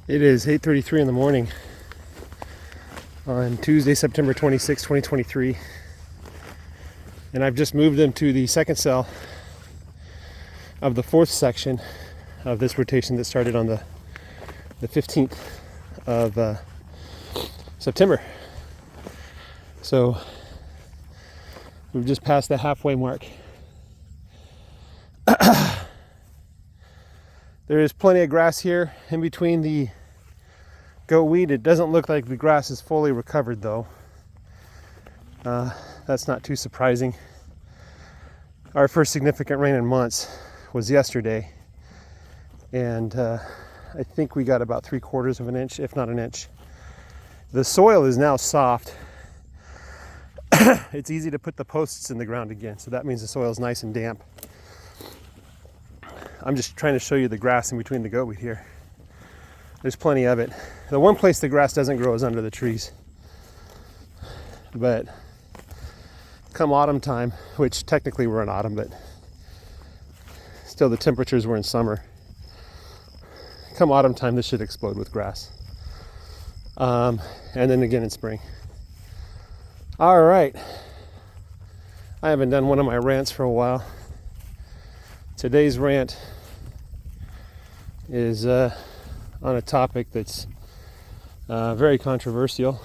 It is 8:33 in the morning on Tuesday, September 26, 2023. And I've just moved them to the second cell of the fourth section of this rotation that started on the 15th of September. So we've just passed the halfway mark. There is plenty of grass here in between the goat weed. It doesn't look like the grass is fully recovered though. That's not too surprising. Our first significant rain in months was yesterday, and I think we got about 3/4 of an inch, if not an inch. The soil is now soft. It's easy to put the posts in the ground again, so that means the soil is nice and damp. I'm just trying to show you the grass in between the goat weed here. There's plenty of it. The one place the grass doesn't grow is under the trees. But come autumn time, which technically we're in autumn, but still the temperatures were in summer. Come autumn time, this should explode with grass. And then again in spring. All right. I haven't done one of my rants for a while. Today's rant is on a topic that's very controversial.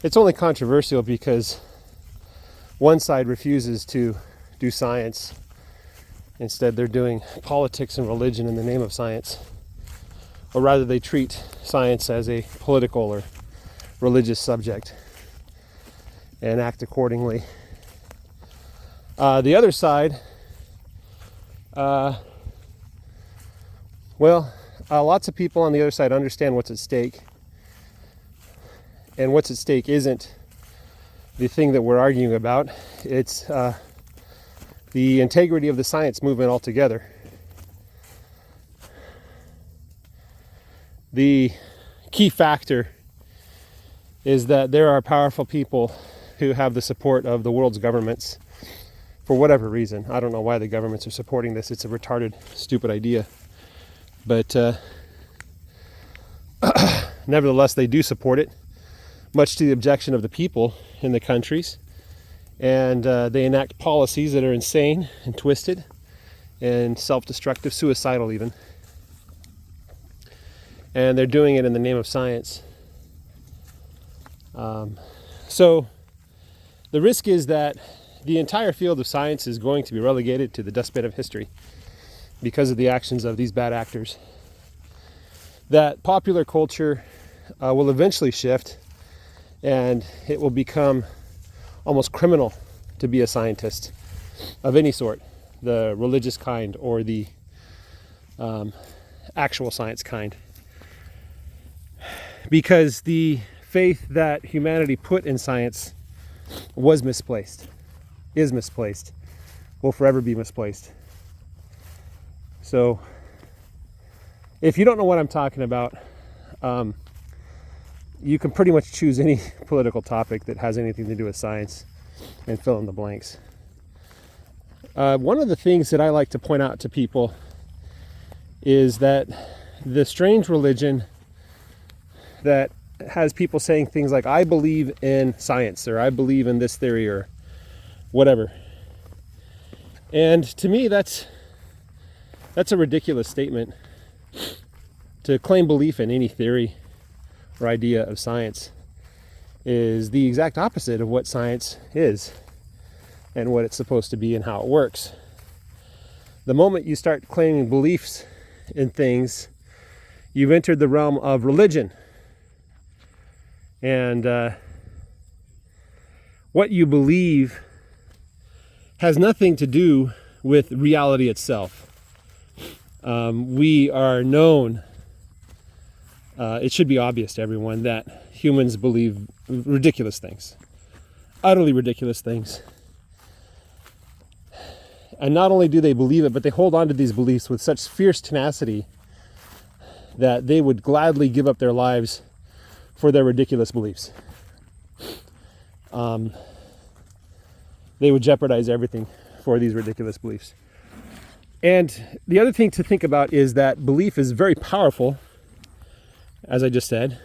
It's only controversial because one side refuses to do science. Instead, they're doing politics and religion in the name of science. Or rather, they treat science as a political or religious subject and act accordingly. The other side, lots of people on the other side understand what's at stake. And what's at stake isn't the thing that we're arguing about. It's the integrity of the science movement altogether. The key factor is that there are powerful people who have the support of the world's governments for whatever reason. I don't know why the governments are supporting this. It's a retarded, stupid idea. But nevertheless, they do support it, much to the objection of the people in the countries. And they enact policies that are insane and twisted and self-destructive, suicidal even. And they're doing it in the name of science. So the risk is that the entire field of science is going to be relegated to the dustbin of history because of the actions of these bad actors. That popular culture will eventually shift, and it will become almost criminal to be a scientist of any sort, the religious kind or the actual science kind. Because the faith that humanity put in science was misplaced, is misplaced, will forever be misplaced. So if you don't know what I'm talking about, you can pretty much choose any political topic that has anything to do with science and fill in the blanks. One of the things that I like to point out to people is that the strange religion that has people saying things like, I believe in science, or I believe in this theory, or whatever. And to me, that's a ridiculous statement. To claim belief in any theory or idea of science is the exact opposite of what science is and what it's supposed to be and how it works. The moment you start claiming beliefs in things, you've entered the realm of religion. And what you believe has nothing to do with reality itself. We are known, it should be obvious to everyone, that humans believe ridiculous things, utterly ridiculous things. And not only do they believe it, but they hold on to these beliefs with such fierce tenacity that they would gladly give up their lives for their ridiculous beliefs. They would jeopardize everything for these ridiculous beliefs. And the other thing to think about is that belief is very powerful as I just said,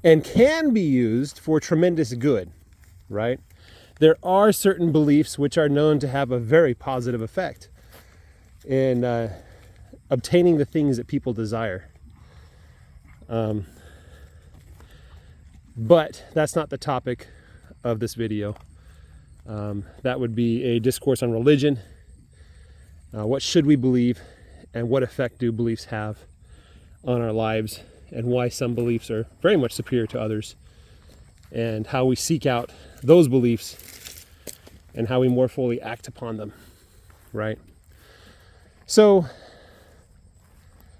and can be used for tremendous good, right? There are certain beliefs which are known to have a very positive effect in obtaining the things that people desire. But that's not the topic of this video. That would be a discourse on religion. What should we believe, and what effect do beliefs have on our lives, and why some beliefs are very much superior to others, and how we seek out those beliefs and how we more fully act upon them, right? So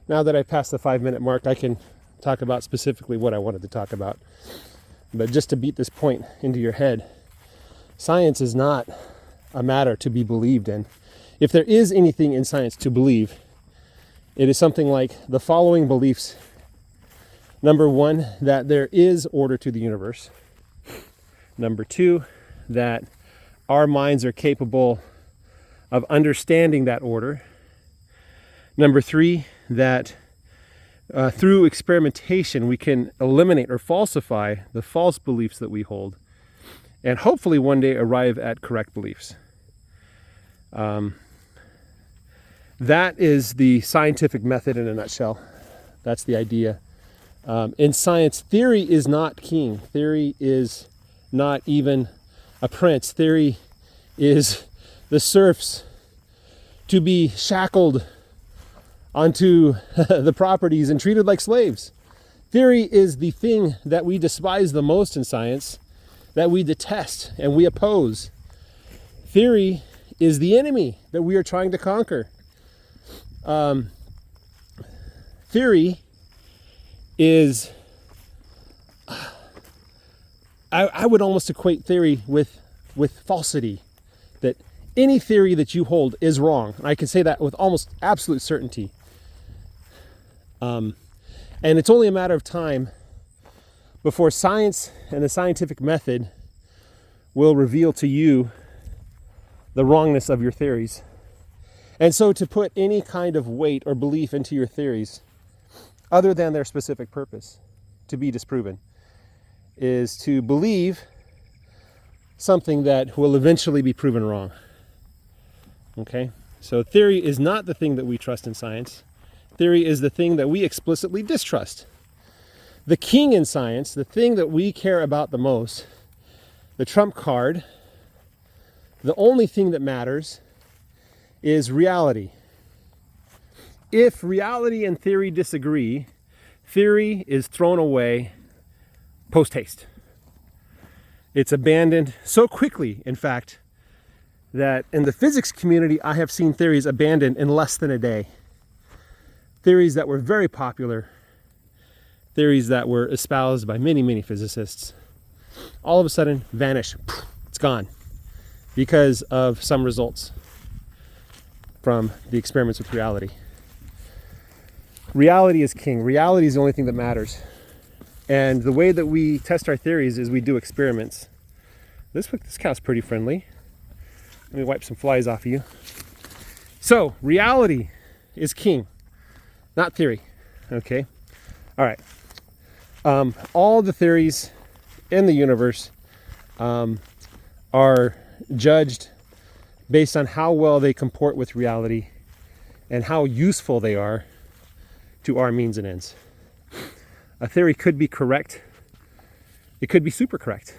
now that I've passed the 5-minute mark, I can talk about specifically what I wanted to talk about. But just to beat this point into your head, science is not a matter to be believed in. If there is anything in science to believe, it is something like the following beliefs. Number 1, that there is order to the universe. Number 2, that our minds are capable of understanding that order. Number 3, that through experimentation we can eliminate or falsify the false beliefs that we hold, and hopefully one day arrive at correct beliefs. That is the scientific method in a nutshell. That's the idea. In science, theory is not king. Theory is not even a prince. Theory is the serfs to be shackled onto the properties and treated like slaves. Theory is the thing that we despise the most in science, that we detest and we oppose. Theory is the enemy that we are trying to conquer. Theory is, I would almost equate theory with falsity, that any theory that you hold is wrong. I can say that with almost absolute certainty. And it's only a matter of time before science and the scientific method will reveal to you the wrongness of your theories. And so to put any kind of weight or belief into your theories, other than their specific purpose to be disproven, is to believe something that will eventually be proven wrong. Okay? So theory is not the thing that we trust in science. Theory is the thing that we explicitly distrust. The king in science, the thing that we care about the most, the trump card, the only thing that matters is reality. If reality and theory disagree, theory is thrown away post haste. It's abandoned so quickly, in fact, that in the physics community, I have seen theories abandoned in less than a day. Theories that were very popular, theories that were espoused by many, many physicists, all of a sudden vanish. It's gone because of some results from the experiments with reality. Reality is king. Reality is the only thing that matters. And the way that we test our theories is we do experiments. This cow's pretty friendly. Let me wipe some flies off of you. So, reality is king, not theory. Okay? All right. All the theories in the universe are judged based on how well they comport with reality and how useful they are to our means and ends. A theory could be correct. It could be super correct.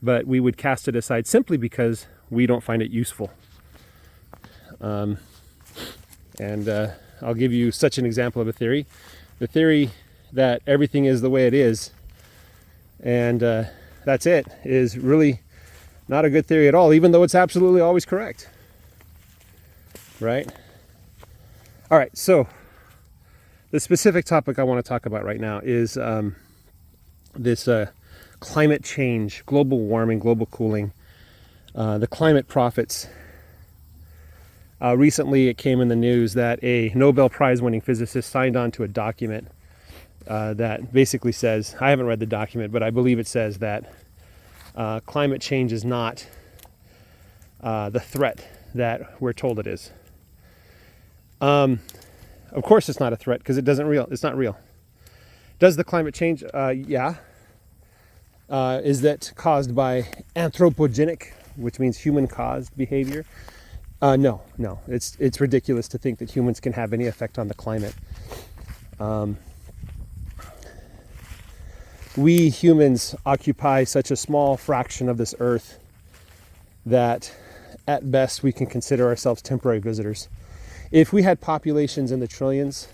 But we would cast it aside simply because we don't find it useful. I'll give you such an example of a theory. The theory that everything is the way it is, and that's it, is really not a good theory at all, even though it's absolutely always correct. Right? All right, so the specific topic I want to talk about right now is this climate change, global warming, global cooling, the climate prophets. Recently it came in the news that a Nobel Prize winning physicist signed on to a document that basically says, I haven't read the document, but I believe it says that climate change is not the threat that we're told it is. Of course it's not a threat because it's not real. Does the climate change? Yeah. Is that caused by anthropogenic, which means human-caused behavior? No. It's ridiculous to think that humans can have any effect on the climate. We humans occupy such a small fraction of this earth that at best we can consider ourselves temporary visitors. If we had populations in the trillions,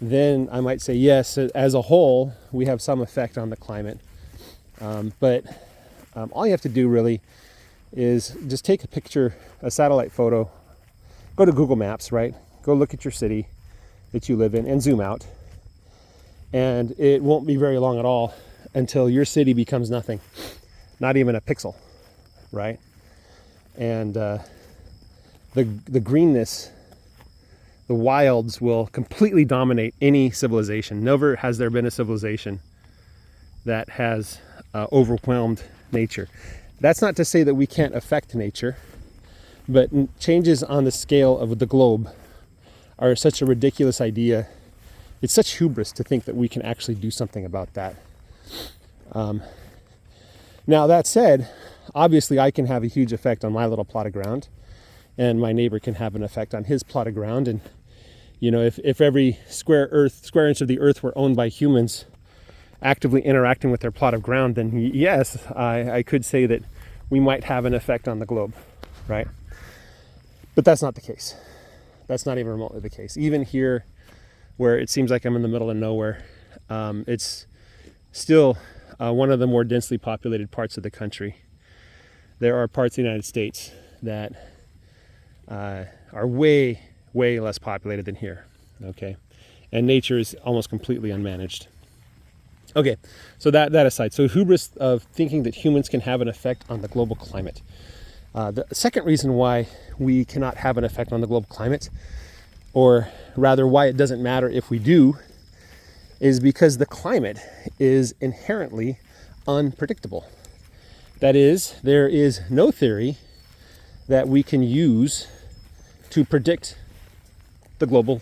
then I might say yes, as a whole, we have some effect on the climate. But all you have to do really is just take a picture, a satellite photo, go to Google Maps, right? Go look at your city that you live in and zoom out. And it won't be very long at all until your city becomes nothing, not even a pixel, right? And the greenness, the wilds will completely dominate any civilization. Never has there been a civilization that has overwhelmed nature. That's not to say that we can't affect nature, but changes on the scale of the globe are such a ridiculous idea. It's such hubris to think that we can actually do something about that. Now that said, obviously I can have a huge effect on my little plot of ground, and my neighbor can have an effect on his plot of ground. And if every square inch of the earth were owned by humans actively interacting with their plot of ground, then yes, I could say that we might have an effect on the globe, right? But that's not the case. That's not even remotely the case. Even here, where it seems like I'm in the middle of nowhere, it's still one of the more densely populated parts of the country. There are parts of the United States that are way, way less populated than here, okay? And nature is almost completely unmanaged. Okay, so that aside, so hubris of thinking that humans can have an effect on the global climate. The second reason why we cannot have an effect on the global climate, or rather why it doesn't matter if we do, is because the climate is inherently unpredictable. That is, there is no theory that we can use to predict the global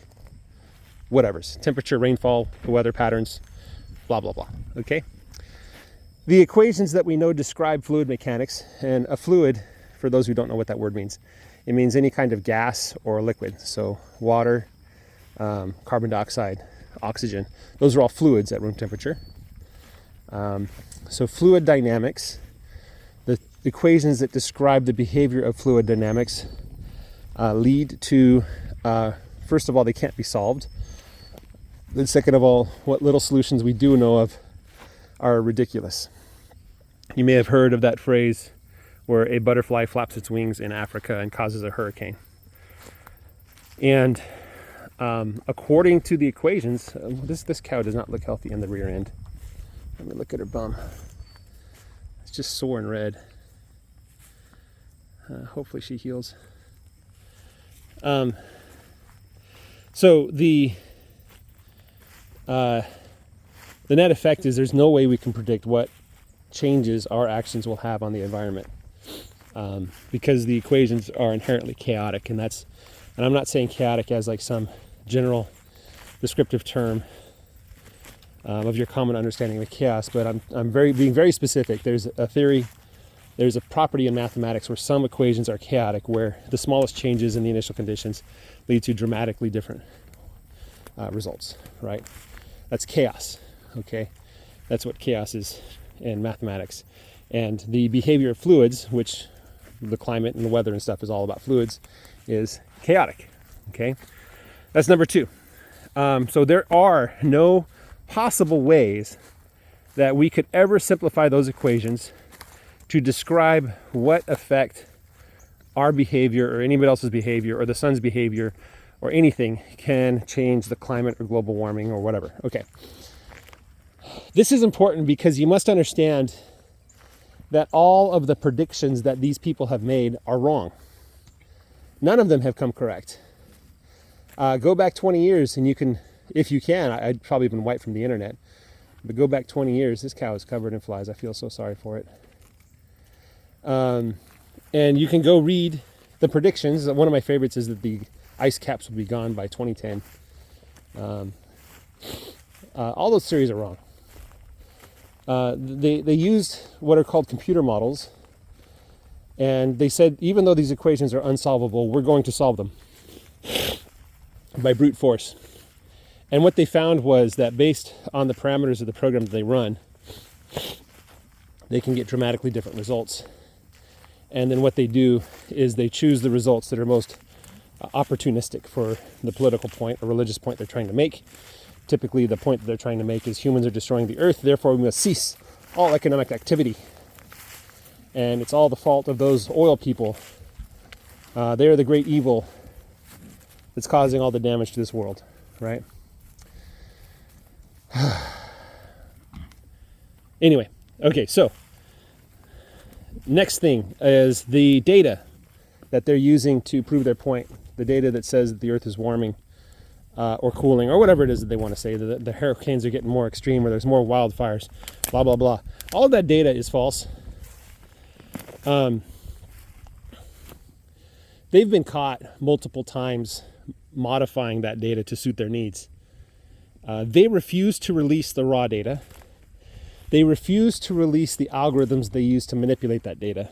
whatevers, temperature, rainfall, weather patterns, blah, blah, blah, okay? The equations that we know describe fluid mechanics, and a fluid, for those who don't know what that word means, it means any kind of gas or liquid. So water, carbon dioxide, oxygen, those are all fluids at room temperature. So fluid dynamics, the equations that describe the behavior of fluid dynamics lead to, first of all, they can't be solved. Then second of all, what little solutions we do know of are ridiculous. You may have heard of that phrase where a butterfly flaps its wings in Africa and causes a hurricane. And according to the equations, this cow does not look healthy in the rear end. Let me look at her bum. It's just sore and red. Hopefully she heals. So the net effect is there's no way we can predict what changes our actions will have on the environment, because the equations are inherently chaotic, and I'm not saying chaotic as like some general descriptive term of your common understanding of chaos, but I'm being very specific. There's a theory, there's a property in mathematics where some equations are chaotic, where the smallest changes in the initial conditions lead to dramatically different results, right? That's chaos, okay? That's what chaos is in mathematics. And the behavior of fluids, which the climate and the weather and stuff is all about fluids, is chaotic, okay? That's number two. So there are no possible ways that we could ever simplify those equations to describe what effect our behavior or anybody else's behavior or the sun's behavior or anything can change the climate or global warming or whatever. Okay. This is important because you must understand that all of the predictions that these people have made are wrong. None of them have come correct. Go back 20 years and you can, if you can, I'd probably been wiped from the internet, but go back 20 years, this cow is covered in flies. I feel so sorry for it. And you can go read the predictions. One of my favorites is that the ice caps will be gone by 2010. All those theories are wrong. They used what are called computer models, and they said even though these equations are unsolvable, we're going to solve them by brute force. And what they found was that based on the parameters of the program that they run, they can get dramatically different results. And then what they do is they choose the results that are most opportunistic for the political point or religious point they're trying to make. Typically, the point that they're trying to make is humans are destroying the earth, therefore we must cease all economic activity. And it's all the fault of those oil people. They're the great evil that's causing all the damage to this world, right? Anyway, okay, so next thing is the data that they're using to prove their point. The data that says that the earth is warming or cooling or whatever it is that they want to say. The hurricanes are getting more extreme or there's more wildfires, blah, blah, blah. All of that data is false. They've been caught multiple times modifying that data to suit their needs. They refuse to release the raw data. They refuse to release the algorithms they use to manipulate that data.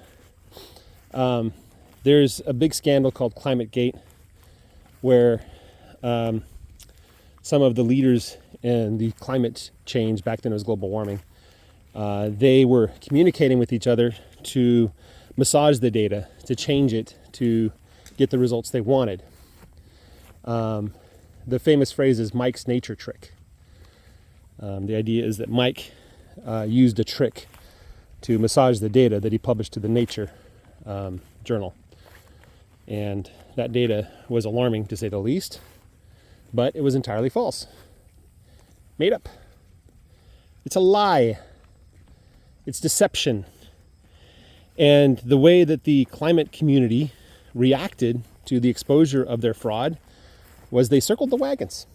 There's a big scandal called ClimateGate where some of the leaders in the climate change, back then it was global warming, they were communicating with each other to massage the data, to change it, to get the results they wanted. The famous phrase is Mike's nature trick. The idea is that Mike used a trick to massage the data that he published to the Nature journal. And that data was alarming, to say the least, but it was entirely false. Made up. It's a lie. It's deception. And the way that the climate community reacted to the exposure of their fraud was they circled the wagons.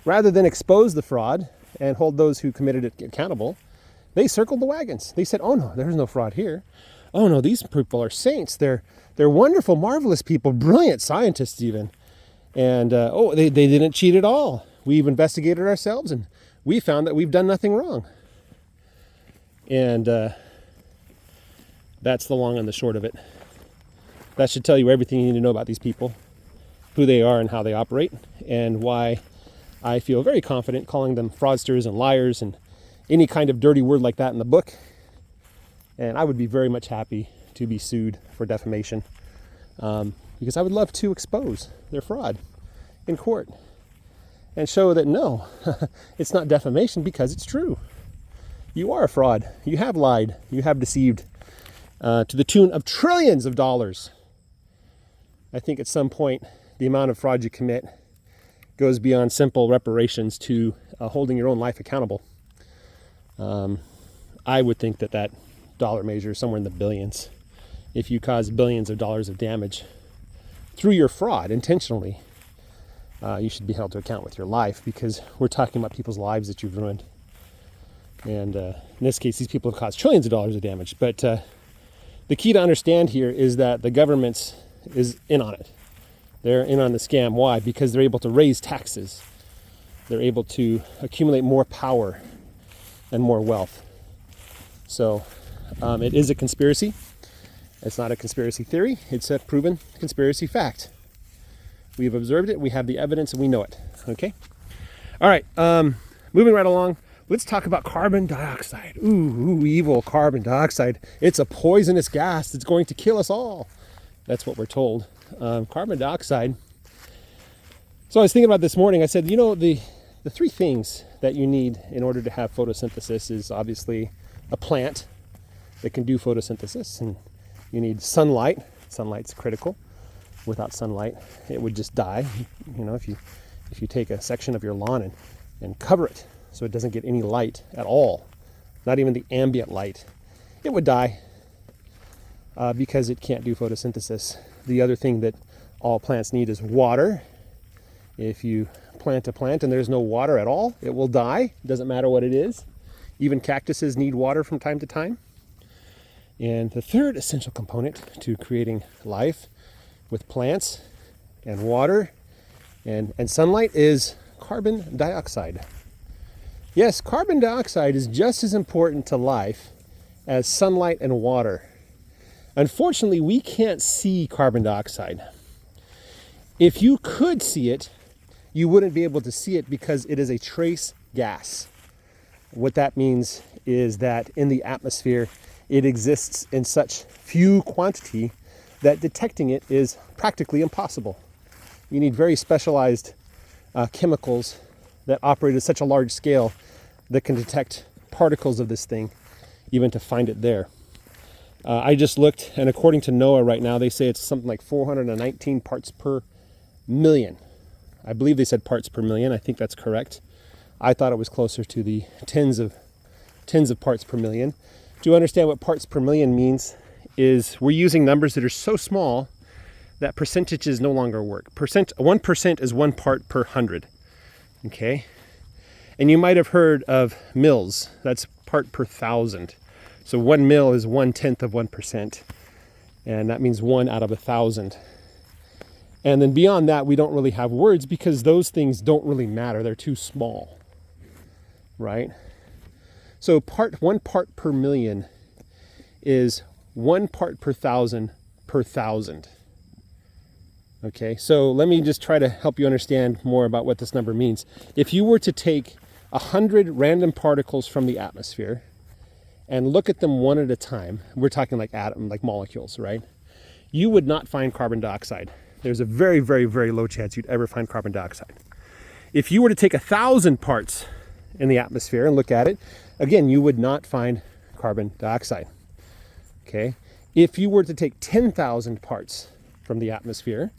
Rather than expose the fraud and hold those who committed it accountable, they circled the wagons. They said, oh no, there's no fraud here. Oh no, these people are saints. They're wonderful, marvelous people, brilliant scientists even. And they didn't cheat at all. We've investigated ourselves and we found that we've done nothing wrong. And that's the long and the short of it. That should tell you everything you need to know about these people, who they are and how they operate, and why I feel very confident calling them fraudsters and liars and any kind of dirty word like that in the book. And I would be very much happy to be sued for defamation because I would love to expose their fraud in court and show that no, it's not defamation because it's true. You are a fraud. You have lied. You have deceived to the tune of trillions of dollars. I think at some point the amount of fraud you commit goes beyond simple reparations to holding your own life accountable. I would think that dollar measure is somewhere in the billions. If you cause billions of dollars of damage through your fraud intentionally, you should be held to account with your life because we're talking about people's lives that you've ruined. And in this case, these people have caused trillions of dollars of damage. But the key to understand here is that the government is in on it. They're in on the scam. Why? Because they're able to raise taxes. They're able to accumulate more power and more wealth. So it is a conspiracy. It's not a conspiracy theory. It's a proven conspiracy fact. We've observed it. We have the evidence and we know it. Okay? All right. Moving right along. Let's talk about carbon dioxide. Ooh, evil carbon dioxide. It's a poisonous gas that's going to kill us all. That's what we're told. Carbon dioxide. So I was thinking about this morning. I said, the three things that you need in order to have photosynthesis is obviously a plant that can do photosynthesis, and you need sunlight. Sunlight's critical. Without sunlight, it would just die. If you take a section of your lawn and cover it so it doesn't get any light at all, not even the ambient light, it would die because it can't do photosynthesis. The other thing that all plants need is water. If you plant a plant and there's no water at all, it will die. It doesn't matter what it is. Even cactuses need water from time to time. And the third essential component to creating life with plants and water and sunlight is carbon dioxide. Yes, carbon dioxide is just as important to life as sunlight and water. Unfortunately, we can't see carbon dioxide. If you could see it, you wouldn't be able to see it because it is a trace gas. What that means is that in the atmosphere, it exists in such few quantity that detecting it is practically impossible. You need very specialized chemicals that operate at such a large scale that can detect particles of this thing, even to find it there. I just looked, and according to NOAA right now, they say it's something like 419 parts per million. I believe they said parts per million. I think that's correct. I thought it was closer to the tens of parts per million. To understand what parts per million means is we're using numbers that are so small that percentages no longer work. 1% is 1 part per 100. Okay? And you might have heard of mils. That's part per 1,000. So 1 mil is 1/10 of 1%. And that means 1 out of 1,000. And then beyond that, we don't really have words because those things don't really matter. They're too small. Right? So 1 part per million is 1 part per 1,000 per 1,000. Okay, so let me just try to help you understand more about what this number means. If you were to take 100 random particles from the atmosphere and look at them one at a time, we're talking like like molecules, right? You would not find carbon dioxide. There's a very, very, very low chance you'd ever find carbon dioxide. If you were to take 1,000 parts in the atmosphere and look at it, again, you would not find carbon dioxide. Okay? If you were to take 10,000 parts from the atmosphere,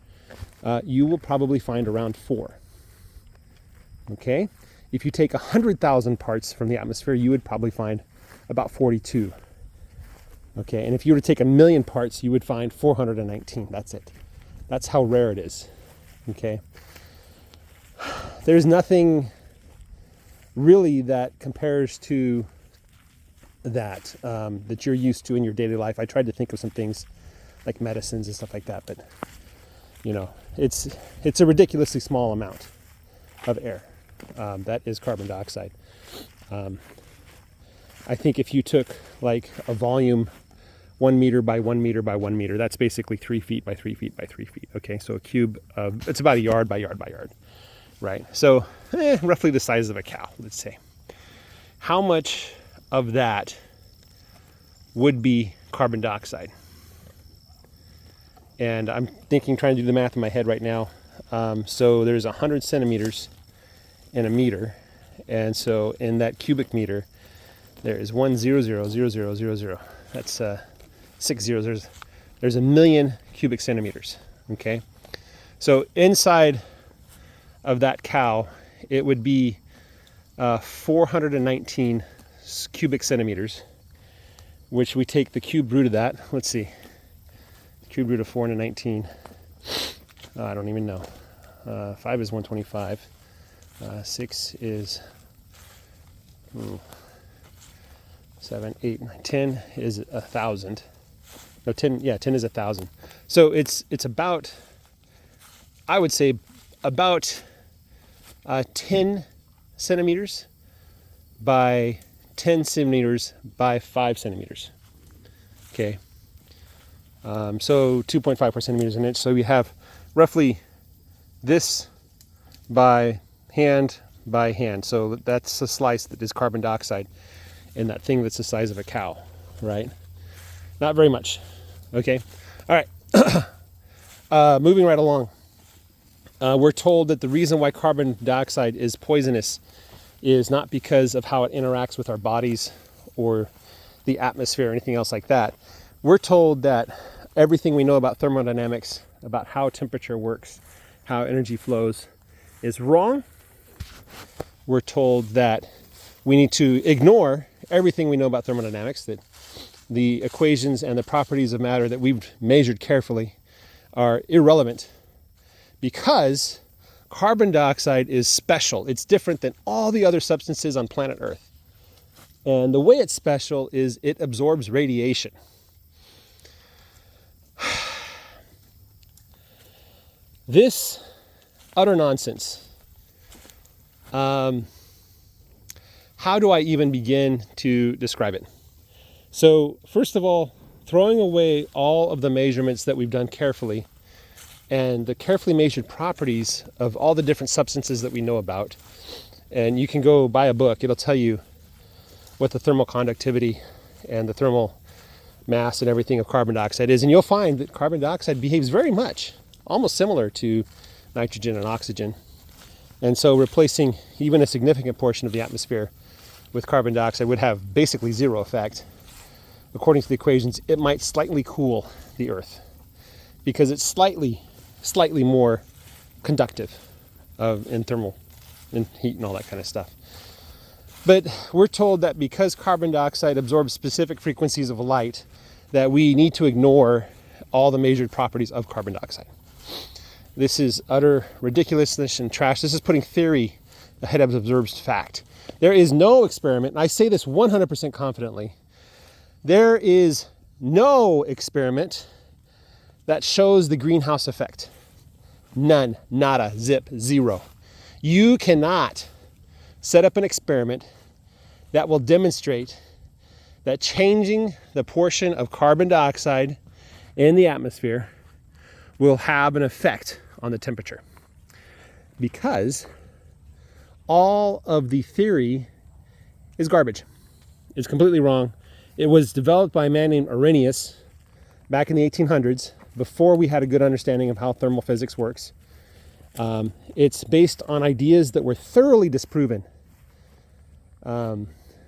you will probably find around 4. Okay? If you take 100,000 parts from the atmosphere, you would probably find about 42. Okay? And if you were to take 1,000,000 parts, you would find 419. That's it. That's how rare it is. Okay? There's nothing really that compares to that that you're used to in your daily life. I tried to think of some things like medicines and stuff like that, but you know, it's a ridiculously small amount of air that is carbon dioxide. I think if you took like a volume 1 meter by 1 meter by 1 meter, that's basically 3 feet by 3 feet by 3 feet. Okay, so a cube of, it's about a yard by yard by yard, right? So roughly the size of a cow, let's say. How much of that would be carbon dioxide? And I'm trying to do the math in my head right now. So there's 100 centimeters in a meter. And so in that cubic meter, there is 1,000,000. That's 6 zeros. There's 1,000,000 cubic centimeters. Okay. So inside of that cow, it would be 419 cubic centimeters, which we take the cube root of that. Let's see. Cube root of 419. I don't even know. 5 is 125. 6 is 7, 8, 9, 10 is 1,000. No, 10. Yeah, 10 is 1,000. So it's about, I would say, about 10 centimeters by 10 centimeters by 5 centimeters. Okay. So 2.54 centimeters an inch. So we have roughly this by hand by hand. So that's a slice that is carbon dioxide in that thing that's the size of a cow, right? Not very much. Okay. All right. Moving right along. We're told that the reason why carbon dioxide is poisonous is not because of how it interacts with our bodies or the atmosphere or anything else like that. We're told that everything we know about thermodynamics, about how temperature works, how energy flows, is wrong. We're told that we need to ignore everything we know about thermodynamics, that the equations and the properties of matter that we've measured carefully are irrelevant because carbon dioxide is special. It's different than all the other substances on planet Earth. And the way it's special is it absorbs radiation. This utter nonsense how do I even begin to describe it? So first of all, throwing away all of the measurements that we've done carefully and the carefully measured properties of all the different substances that we know about. And you can go buy a book. It'll tell you what the thermal conductivity and the thermal mass and everything of carbon dioxide is. And you'll find that carbon dioxide behaves very much, almost similar to nitrogen and oxygen. And so replacing even a significant portion of the atmosphere with carbon dioxide would have basically zero effect. According to the equations, it might slightly cool the Earth because it's slightly more conductive in thermal and heat and all that kind of stuff. But we're told that because carbon dioxide absorbs specific frequencies of light, that we need to ignore all the measured properties of carbon dioxide. This is utter ridiculousness and trash. This is putting theory ahead of observed fact. There is no experiment, and I say this 100% confidently, there is no experiment that shows the greenhouse effect. None, nada, zip, zero. You cannot set up an experiment that will demonstrate that changing the portion of carbon dioxide in the atmosphere will have an effect on the temperature. Because all of the theory is garbage. It's completely wrong. It was developed by a man named Arrhenius back in the 1800s, before we had a good understanding of how thermal physics works. It's based on ideas that were thoroughly disproven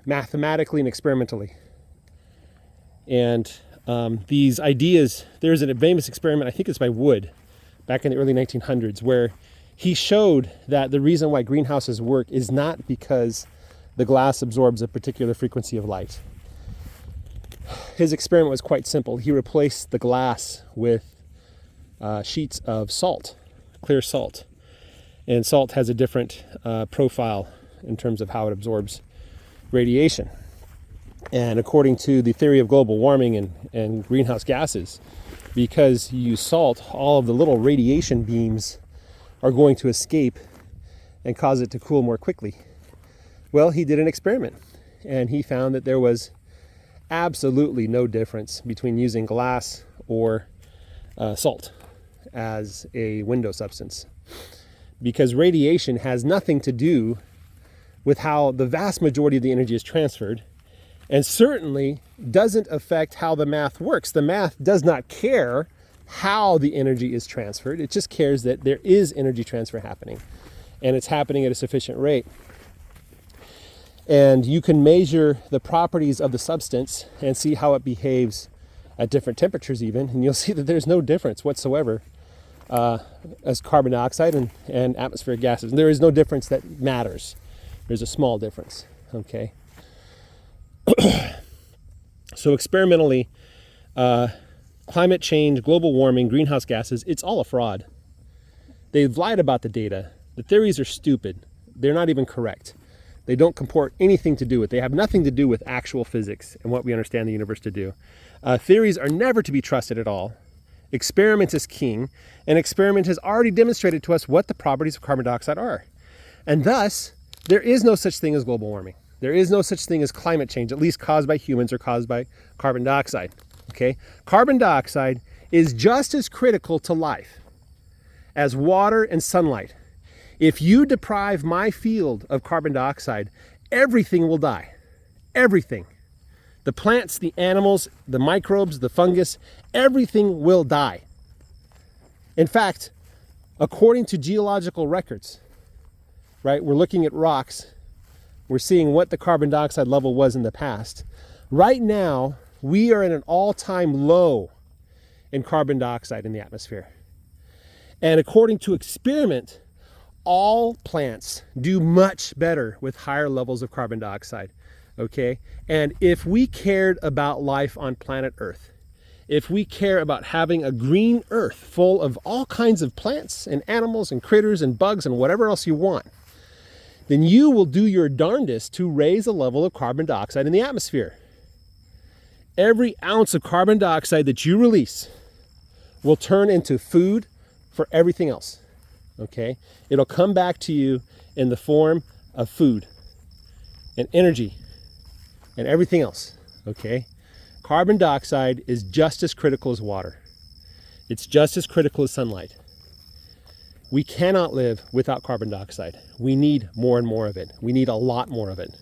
mathematically and experimentally. And these ideas, there's a famous experiment, I think it's by Wood, back in the early 1900s, where he showed that the reason why greenhouses work is not because the glass absorbs a particular frequency of light. His experiment was quite simple. He replaced the glass with sheets of salt, clear salt. And salt has a different profile in terms of how it absorbs radiation. And according to the theory of global warming and greenhouse gases, because you use salt, all of the little radiation beams are going to escape and cause it to cool more quickly. Well, he did an experiment, and he found that there was absolutely no difference between using glass or salt as a window substance, because radiation has nothing to do with how the vast majority of the energy is transferred, and certainly doesn't affect how the math works. The math does not care how the energy is transferred. It just cares that there is energy transfer happening, and it's happening at a sufficient rate. And you can measure the properties of the substance and see how it behaves at different temperatures even, and you'll see that there's no difference whatsoever as carbon dioxide and atmospheric gases. And there is no difference that matters. There's a small difference, okay? So experimentally, climate change, global warming, greenhouse gases, it's all a fraud. They've lied about the data. The theories are stupid. They're not even correct. They don't comport anything to do with. They have nothing to do with actual physics and what we understand the universe to do. Theories are never to be trusted at all. Experiment is king, and experiment has already demonstrated to us what the properties of carbon dioxide are. And thus, there is no such thing as global warming. There is no such thing as climate change, at least caused by humans or caused by carbon dioxide. Okay? Carbon dioxide is just as critical to life as water and sunlight. If you deprive my field of carbon dioxide, everything will die. Everything. The plants, the animals, the microbes, the fungus, everything will die. In fact, according to geological records, right, we're looking at rocks, we're seeing what the carbon dioxide level was in the past. Right now, we are at an all-time low in carbon dioxide in the atmosphere. And according to experiment, all plants do much better with higher levels of carbon dioxide, okay? And if we cared about life on planet Earth, if we care about having a green Earth full of all kinds of plants and animals and critters and bugs and whatever else you want, then you will do your darndest to raise the level of carbon dioxide in the atmosphere. Every ounce of carbon dioxide that you release will turn into food for everything else. Okay, it'll come back to you in the form of food. and energy and everything else, okay? Carbon dioxide is just as critical as water. It's just as critical as sunlight. We cannot live without carbon dioxide. We need more and more of it. We need a lot more of it.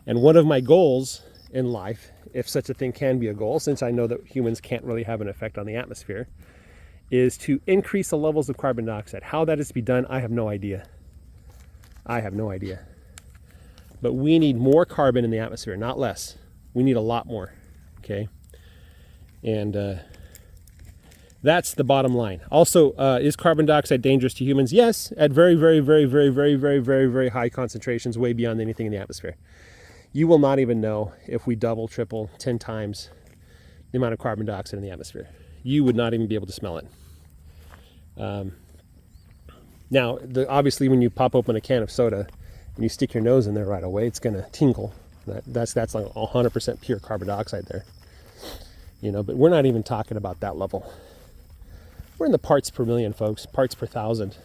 And one of my goals in life, if such a thing can be a goal, since I know that humans can't really have an effect on the atmosphere, is to increase the levels of carbon dioxide. How that is to be done, I have no idea. I have no idea. But we need more carbon in the atmosphere, not less. We need a lot more, okay? And that's the bottom line. Also, is carbon dioxide dangerous to humans? Yes, at very, very, very, very, very, very, very, very high concentrations, way beyond anything in the atmosphere. You will not even know if we double, triple, 10 times the amount of carbon dioxide in the atmosphere. You would not even be able to smell it. Now, obviously, when you pop open a can of soda and you stick your nose in there right away, it's going to tingle. That's like 100% pure carbon dioxide there. But we're not even talking about that level. We're in the parts per million, folks, parts per thousand.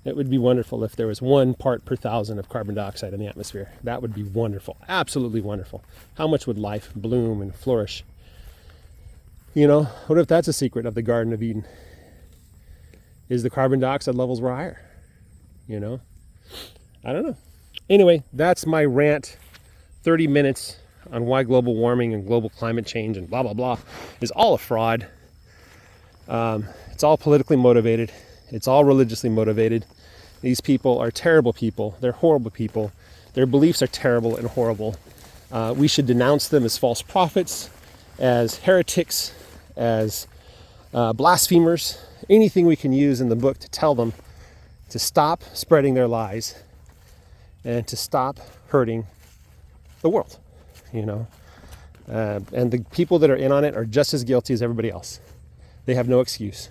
It would be wonderful if there was 1 part per thousand of carbon dioxide in the atmosphere. That would be wonderful, absolutely wonderful. How much would life bloom and flourish? What if that's a secret of the Garden of Eden? Is the carbon dioxide levels were higher? I don't know. Anyway, that's my rant. 30 minutes on why global warming and global climate change and blah, blah, blah is all a fraud. It's all politically motivated. It's all religiously motivated. These people are terrible people. They're horrible people. Their beliefs are terrible and horrible. We should denounce them as false prophets, as heretics, as blasphemers, anything we can use in the book to tell them to stop spreading their lies and to stop hurting the world, and the people that are in on it are just as guilty as everybody else. They have no excuse.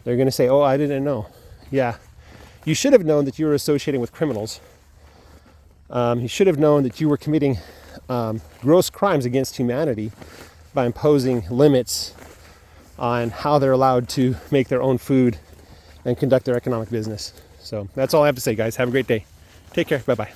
They're going to say, oh, I didn't know. Yeah, you should have known that you were associating with criminals. You should have known that you were committing gross crimes against humanity by imposing limits on how they're allowed to make their own food and conduct their economic business. So that's all I have to say, guys. Have a great day. Take care. Bye-bye.